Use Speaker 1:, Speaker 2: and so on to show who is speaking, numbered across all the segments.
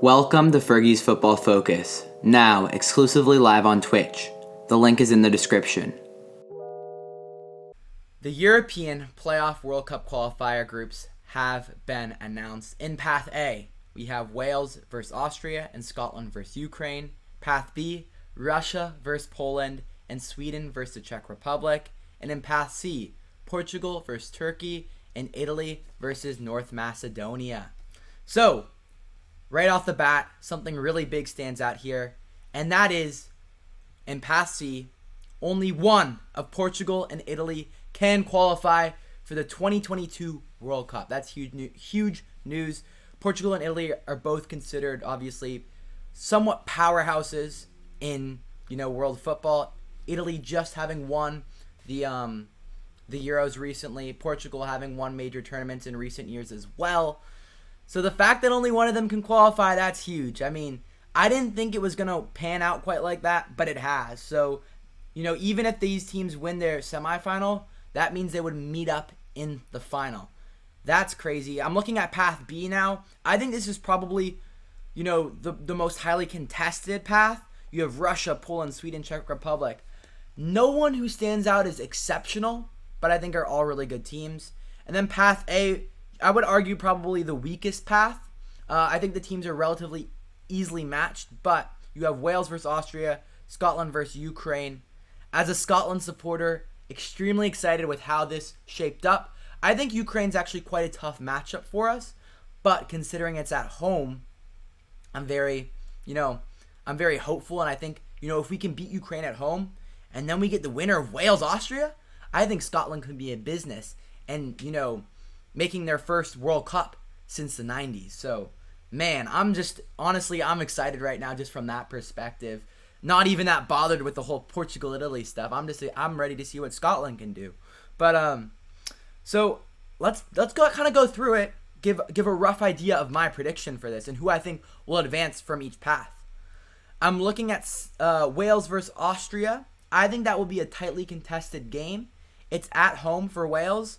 Speaker 1: Welcome to Fergie's Football Focus, now exclusively live on Twitch. The link is in the description.
Speaker 2: The European Playoff World Cup qualifier groups have been announced. In Path A, we have Wales versus Austria and Scotland versus Ukraine. Path B, Russia versus Poland and Sweden versus the Czech Republic. And in Path C, Portugal versus Turkey and Italy versus North Macedonia. So, right off the bat, something really big stands out here, and that is, in Path C, only one of Portugal and Italy can qualify for the 2022 World Cup. That's huge news. Portugal and Italy are both considered, obviously, somewhat powerhouses in, world football. Italy just having won the Euros recently. Portugal having won major tournaments in recent years as well. So the fact that only one of them can qualify, that's huge. I mean, I didn't think it was going to pan out quite like that, but it has. So, even if these teams win their semifinal, that means they would meet up in the final. That's crazy. I'm looking at Path B now. I think this is probably, the most highly contested path. You have Russia, Poland, Sweden, Czech Republic. No one who stands out is exceptional, but I think are all really good teams. And then Path A, I would argue probably the weakest path. I think the teams are relatively easily matched, but you have Wales versus Austria, Scotland versus Ukraine. As a Scotland supporter, extremely excited with how this shaped up. I think Ukraine's actually quite a tough matchup for us, but considering it's at home, I'm very hopeful, and I think, if we can beat Ukraine at home, and then we get the winner of Wales-Austria, I think Scotland could be a business, and, making their first World Cup since the 90s. So, man, I'm excited right now just from that perspective. Not even that bothered with the whole Portugal-Italy stuff. I'm ready to see what Scotland can do. But so let's go through it. Give a rough idea of my prediction for this and who I think will advance from each path. I'm looking at Wales versus Austria. I think that will be a tightly contested game. It's at home for Wales,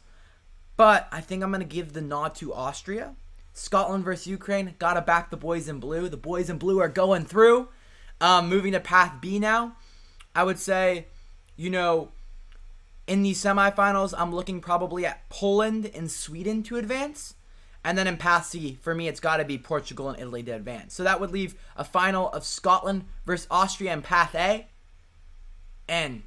Speaker 2: but I think I'm going to give the nod to Austria. Scotland versus Ukraine. Got to back the boys in blue. The boys in blue are going through. Moving to Path B now. I would say, in the semifinals, I'm looking probably at Poland and Sweden to advance. And then in Path C, for me, it's got to be Portugal and Italy to advance. So that would leave a final of Scotland versus Austria in Path A. And,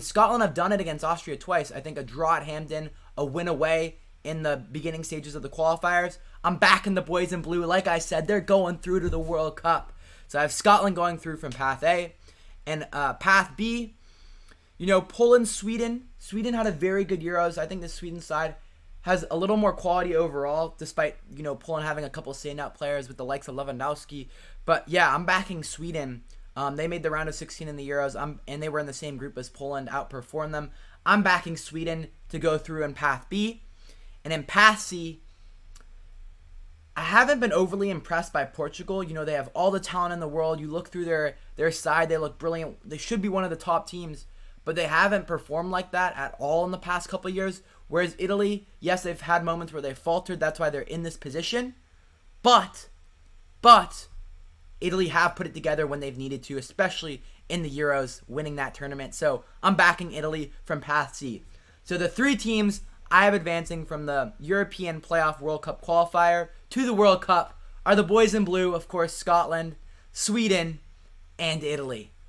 Speaker 2: Scotland have done it against Austria twice. I think a draw at Hampden, a win away in the beginning stages of the qualifiers. I'm backing the boys in blue. Like I said, they're going through to the World Cup. So I have Scotland going through from Path A. And Path B, Poland, Sweden. Sweden had a very good Euros. I think the Sweden side has a little more quality overall, despite, Poland having a couple standout players with the likes of Lewandowski. But yeah, I'm backing Sweden. They made the round of 16 in the Euros, and they were in the same group as Poland, outperformed them. I'm backing Sweden to go through in Path B. And in Path C, I haven't been overly impressed by Portugal. They have all the talent in the world. You look through their side, they look brilliant. They should be one of the top teams, but they haven't performed like that at all in the past couple of years. Whereas Italy, yes, they've had moments where they faltered. That's why they're in this position. But Italy have put it together when they've needed to, especially in the Euros, winning that tournament. So I'm backing Italy from Path C. So the three teams I have advancing from the European Playoff World Cup qualifier to the World Cup are the boys in blue, of course, Scotland, Sweden, and Italy.